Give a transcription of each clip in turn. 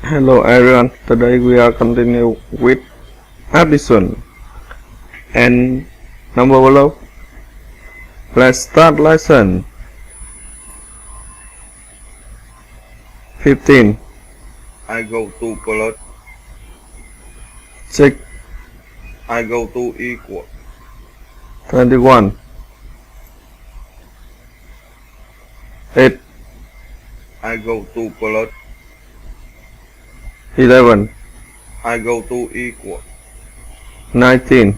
Hello everyone, today we are continue with addition and number below. Let's start lesson 15. I go to plus, 6, I go to equal, 21, 8, I go to plus, 11, I go to equal, 19,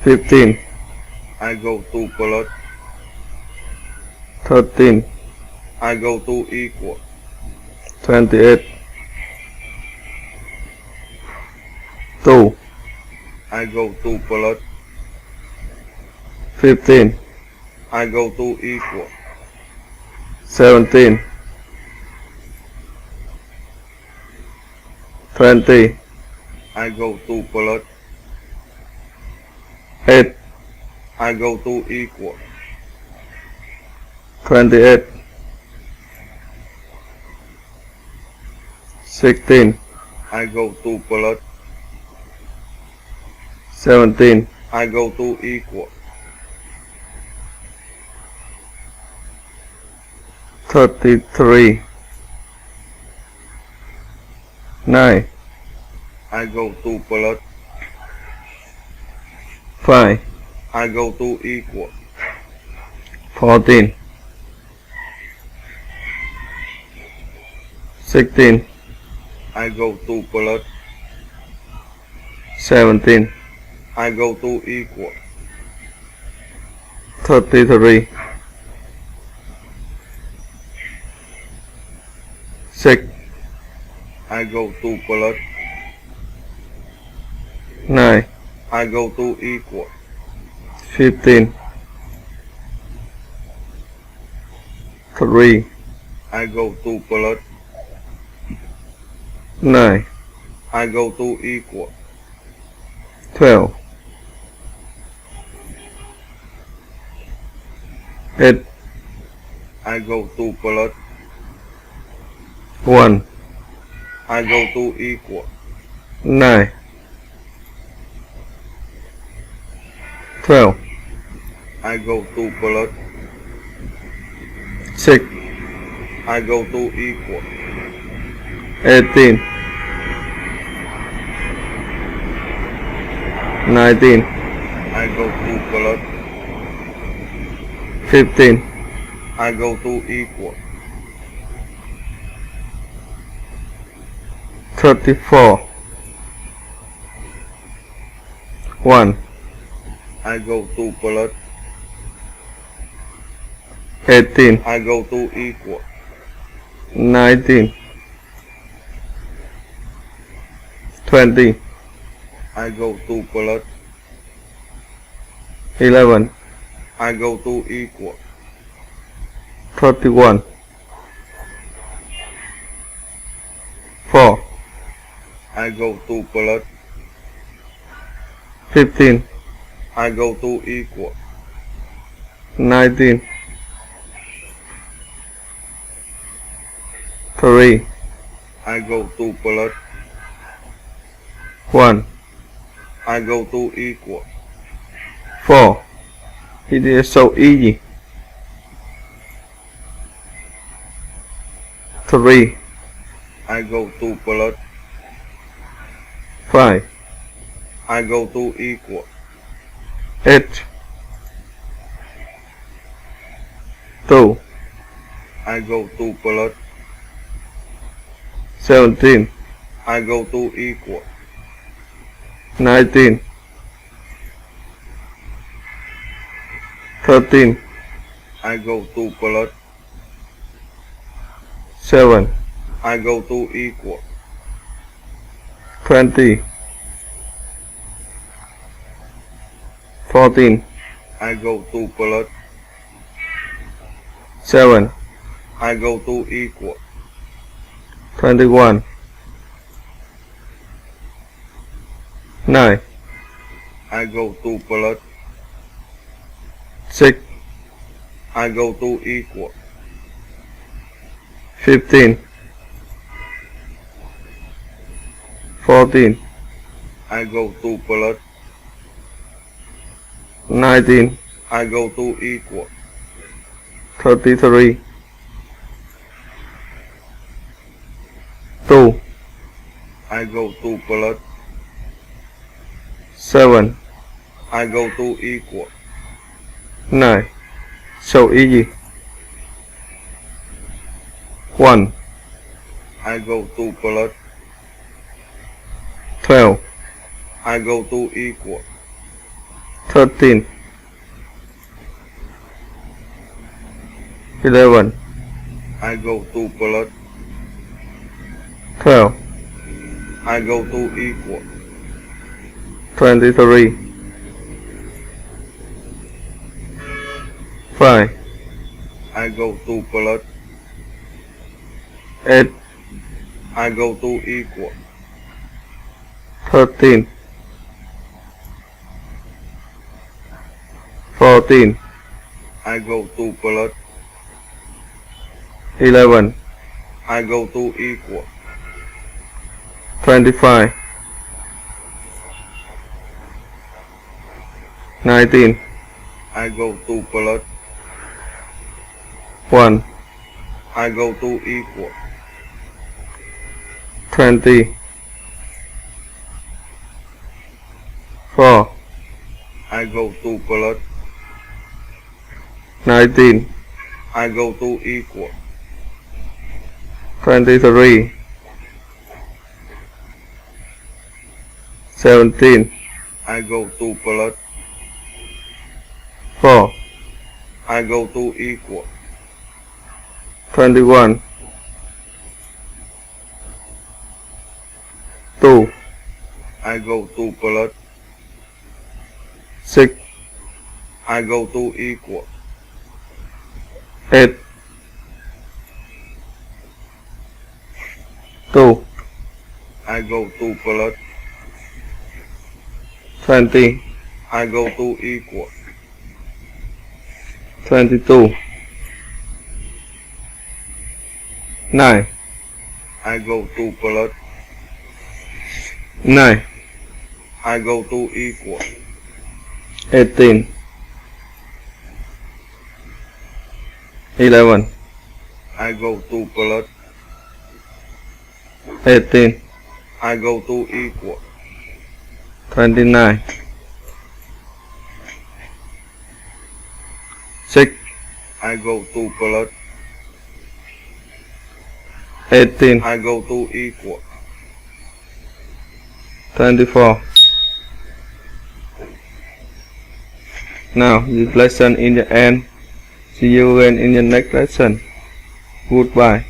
15, I go to plus, 13, I go to equal, 28, 2, I go to plus, 15, I go to equal, 17, 20, I go to plus, 8, I go to equal, 28, 16, I go to plus, 17, I go to equal, 33, 9, I go to plus, 5, I go to equal, 14, 16, I go to plus, 17, I go to equal, 33, 6, I go to plus, 9, I go to equal, 15, 3, I go to plus, 9, I go to equal, 12, 8, I go to plus, 1, I go to equal, 9, 12, I go to plus, 6, I go to equal, 18, 19, I go to plus, 15, I go to equal, 34, 1, I go to plus, 18, I go to equal, 19, 20, I go to plus, 11, I go to equal, 31, 4, I go to plus, 15, I go to equal, 19, 3, I go to plus, 1, I go to equal, 4. It is so easy. 3, I go to plus, 5, I go to equal, 8, 2, I go to plus, 17, I go to equal, 19, 13, I go to plus, 7, I go to equal, 20, 14, I go to plus, 7, I go to equal, 21, 9, I go to plus, 6, I go to equal, 15, 14, I go to plus. 19, I go to equal. 33, 2, I go to plus. 7, I go to equal. 9. So easy. 1, I go to plus. 12, I go to equal. 13, 11, I go to plus. 12, I go to equal. 23, 5, I go to plus. 8, I go to equal. 13, 14, I go to plus. 11, I go to equal. 25, 19, I go to plus. 1, I go to equal. 20, 4, I go to plus. 19, I go to equal. 23, 17, I go to plus. 4, I go to equal. 21, 2, I go to plus. 6, I go to equal. 8, 2, I go to plus. 20, I go to equal. 22, 9, I go to plus. 9, I go to equal. 18, 11, I go to plus. 18, I go to equal. 29, 6, I go to plus. 18, I go to equal. 24. Now this lesson in the end. See you again in the next lesson. Goodbye.